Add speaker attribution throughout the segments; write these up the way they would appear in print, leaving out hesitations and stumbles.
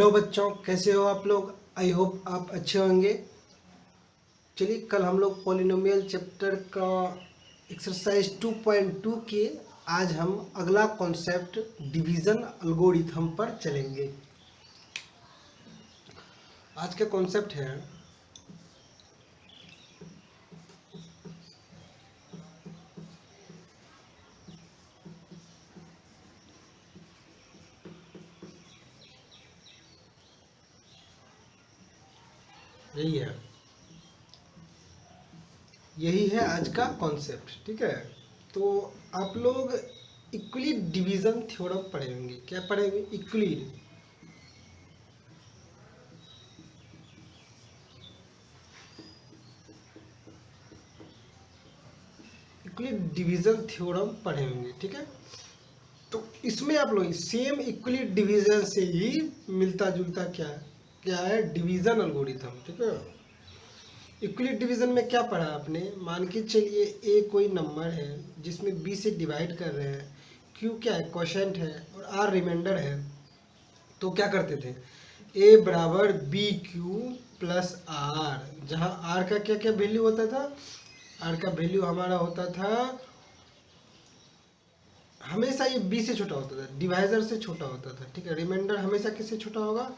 Speaker 1: Hello बच्चों, कैसे हो आप लोग। आई होप आप अच्छे होंगे। चलिए, कल हम लोग पॉलिनोमियल चैप्टर का एक्सरसाइज 2.2 के आज हम अगला कॉन्सेप्ट डिवीज़न एल्गोरिथम पर चलेंगे। आज का कॉन्सेप्ट है यही है आज का कॉन्सेप्ट। ठीक है, तो आप लोग इक्विलिड डिवीज़न थ्योरम पढ़ेंगे। क्या पढ़ेंगे? इक्विलिड डिवीज़न थ्योरम पढ़ेंगे। ठीक है, तो इसमें आप लोग सेम इक्विलिड डिवीजन से ही मिलता जुलता क्या है डिवीजन एल्गोरिथम। ठीक है, इक्विलिड डिवीजन में क्या पढ़ा आपने? मान के चलिए ए कोई नंबर है जिसमें बी से डिवाइड कर रहे हैं, क्यू क्या है? क्वोशेंट है, और आर रिमाइंडर है। तो क्या करते थे? ए बराबर बी क्यू प्लस आर, जहाँ आर का क्या क्या वैल्यू होता था? आर का वैल्यू हमारा होता था, हमेशा ये बी से छोटा होता था, डिवाइजर से छोटा होता था। ठीक है, रिमाइंडर हमेशा किससे छोटा होगा?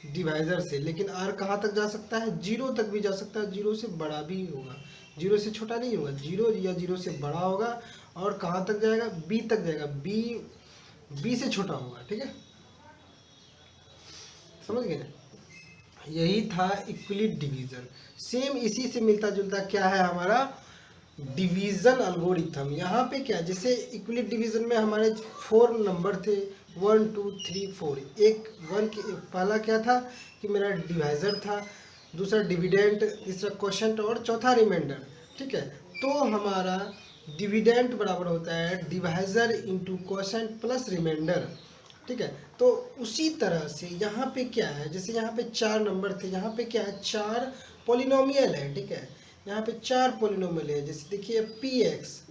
Speaker 1: डिवाइजर से। लेकिन आर कहाँ तक जा सकता है? जीरो तक भी जा सकता है, जीरो से बड़ा भी होगा, जीरो से छोटा नहीं होगा, जीरो या जीरो से बड़ा होगा। और कहाँ तक जाएगा? बी तक जाएगा, बी से छोटा होगा। ठीक है, समझ गए? यही था इक्विलिड डिवीजन। सेम इसी से मिलता जुलता क्या है हमारा डिवीजन एल्गोरिथम। यहाँ पे क्या, जैसे इक्विलिड डिवीजन में हमारे 4 नंबर थे, 1 2 3 4। एक वन के पहला क्या था कि मेरा डिवाइजर था, दूसरा डिविडेंट, तीसरा क्वोशेंट और चौथा रिमाइंडर। ठीक है, तो हमारा डिविडेंट बराबर होता है divisor into quotient plus remainder. ठीक है, तो उसी तरह से यहाँ पे क्या है, जैसे यहाँ पे 4 नंबर थे, यहाँ पे क्या है? 4 पॉलिनोमियल है। ठीक है, यहाँ पे 4 पॉलिनोमियल है। जैसे देखिए पी एक्स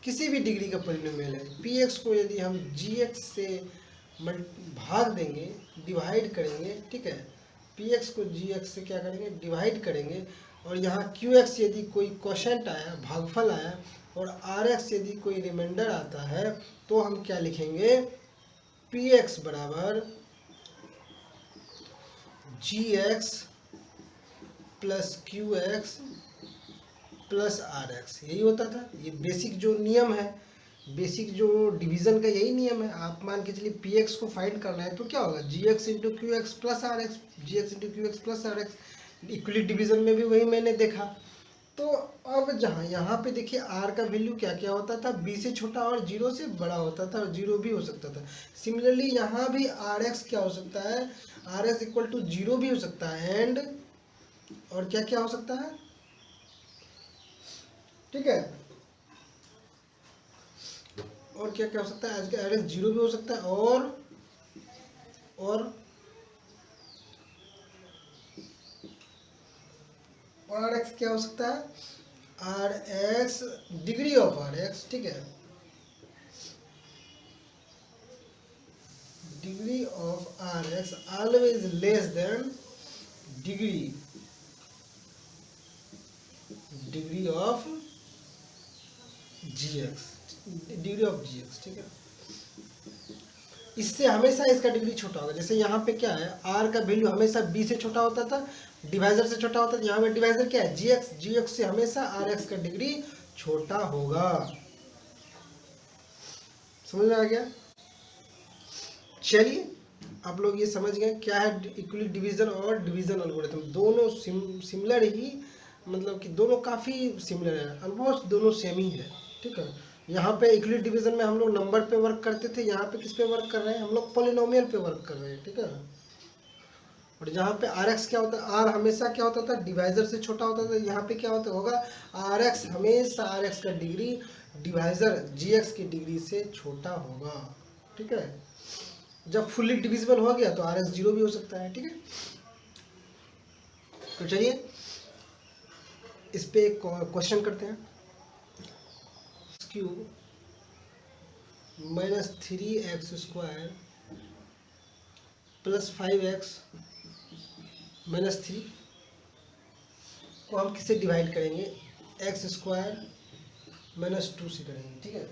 Speaker 1: किसी भी डिग्री का पॉलिनोमियल है। पी एक्स को यदि हम जी एक्स से भाग देंगे, डिवाइड करेंगे, ठीक है, पी एक्स को जी एक्स से क्या करेंगे? डिवाइड करेंगे। और यहाँ क्यू एक्स यदि कोई क्वोशेंट आया, भागफल आया, और आर एक्स यदि कोई रिमाइंडर आता है, तो हम क्या लिखेंगे? पी एक्स बराबर g x plus q x plus r x. यही होता था। ये बेसिक जो नियम है, बेसिक जो डिवीजन का यही नियम है। आप मान के चलिए पी एक्स को फाइंड करना है, तो क्या होगा? G x into q x plus r x, g x into q x plus r x. Euclid division में भी वही मैंने देखा। तो अब जहाँ यहाँ पे देखिए आर का वैल्यू क्या क्या होता था? बी से छोटा और जीरो से बड़ा होता था, और जीरो भी हो सकता था। सिमिलरली यहाँ भी आर एक्स क्या हो सकता है? R x equal to zero भी हो सकता है, एंड और क्या क्या हो सकता है? ठीक है, और क्या क्या हो सकता है? आज के आर एक्स जीरो भी हो सकता है, और आर एक्स क्या हो सकता है? R x degree of r x. ठीक है, degree of r x always less than degree of g x, degree of g x. ठीक है, इससे हमेशा इसका डिग्री छोटा होगा। जैसे यहाँ पे क्या है, आर का वैल्यू हमेशा बी से छोटा होता था, डिवाइजर से छोटा होता था। यहाँ पे डिवाइजर क्या है? जी एक्स, जी एक्स से हमेशा आर एक्स का डिग्री छोटा होगा। समझ में आ गया? चलिए, आप लोग ये समझ गए क्या है इक्विलिड डिवीजन और डिवीजन एल्गोरिथम। दोनों सिमिलर ही, मतलब कि दोनों काफ़ी सिमिलर है, ऑलमोस्ट दोनों सेम ही है। ठीक है, यहाँ पे इक्विलिड डिवीजन में हम लोग नंबर पे वर्क करते थे, यहाँ पे किस पे वर्क कर रहे हैं? हम लोग पॉलिनोमियल पे वर्क कर रहे हैं। ठीक है, और जहाँ पे आर एक्स क्या होता है? आर हमेशा क्या होता था? डिवाइजर से छोटा होता था। यहाँ पे क्या होता होगा? आर एक्स हमेशा आर एक्स का डिग्री डिवाइजर जी एक्स की डिग्री से छोटा होगा। ठीक है, जब फुल्ली डिविजिबल हो गया तो आर एक्स जीरो भी हो सकता है। ठीक है, तो चलिए इस पे एक क्वेश्चन करते हैं। Cube minus 3x² plus 5x minus 3 को हम किससे डिवाइड करेंगे, एक्स स्क्वायर माइनस 2 से करेंगे। ठीक है,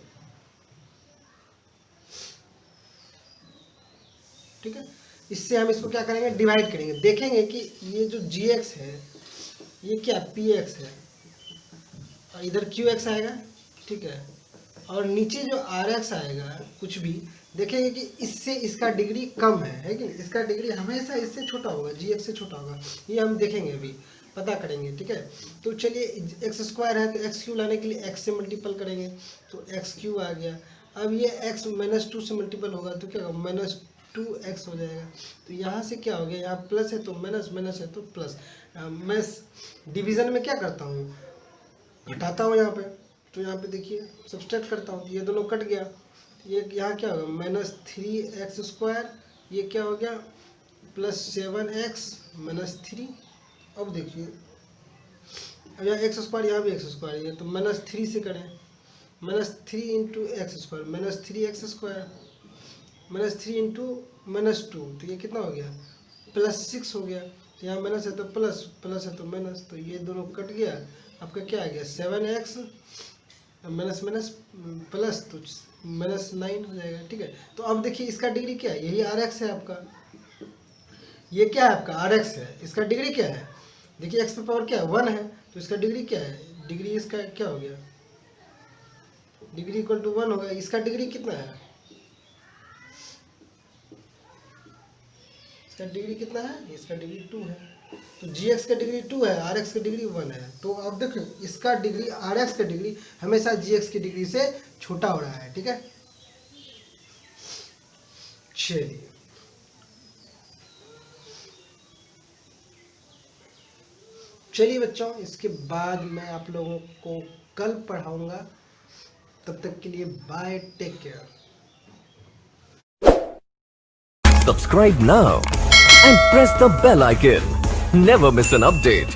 Speaker 1: ठीक है, इससे हम इसको क्या करेंगे, डिवाइड करेंगे। देखेंगे कि ये जो gx है ये क्या px है और इधर qx आएगा। ठीक है, और नीचे जो rx आएगा कुछ भी, देखेंगे कि इससे इसका डिग्री कम है कि नहीं, इसका डिग्री हमेशा इससे छोटा होगा, gx से छोटा होगा। ये हम देखेंगे, अभी पता करेंगे। ठीक है, तो चलिए एक्स स्क्वायर है तो एक्स क्यू लाने के लिए एक्स से मल्टीपल करेंगे तो एक्स क्यू आ गया। अब ये एक्स माइनस 2 से मल्टीपल होगा तो क्या होगा, माइनस 2x हो जाएगा। तो यहाँ से क्या हो गया, यहाँ प्लस है तो माइनस, माइनस है तो प्लस। मैं डिवीज़न में क्या करता हूँ, घटाता हूँ यहाँ पे, तो यहाँ पे देखिए सब्सट्रैक्ट करता हूँ, ये दोनों कट गया। ये यहाँ क्या होगा, माइनस 3x स्क्वायर, ये क्या हो गया प्लस 7x माइनस 3। अब देखिए अब यहाँ एक्स स्क्वायर, यहाँ भी एक्स स्क्वायर है तो माइनस 3 से करें, minus 3 into x square minus 3x square minus 3 into minus 2, तो ये कितना हो गया प्लस 6 हो गया। तो यहाँ माइनस है तो प्लस, प्लस है तो माइनस, तो ये दोनों कट गया। आपका क्या आ गया 7x माइनस माइनस प्लस, तो माइनस 9 हो जाएगा। ठीक है, तो अब देखिए इसका डिग्री क्या है, यही rx है आपका, ये क्या है आपका rx है, इसका डिग्री क्या है, देखिए x पे पावर क्या है 1 है, तो इसका डिग्री क्या है, डिग्री इसका क्या हो गया, डिग्री इक्वल टू 1 होगा। इसका डिग्री कितना है, इसका डिग्री कितना है, इसका डिग्री 2 है। तो gx का डिग्री 2 है, rx का डिग्री 1 है। तो अब देखो इसका डिग्री, rx का डिग्री हमेशा gx की डिग्री से छोटा हो रहा है। ठीक है, चलिए बच्चों, इसके बाद मैं आप लोगों को कल पढ़ाऊंगा। तब तक के लिए bye, take care.
Speaker 2: Subscribe now and press the bell icon. Never miss an update.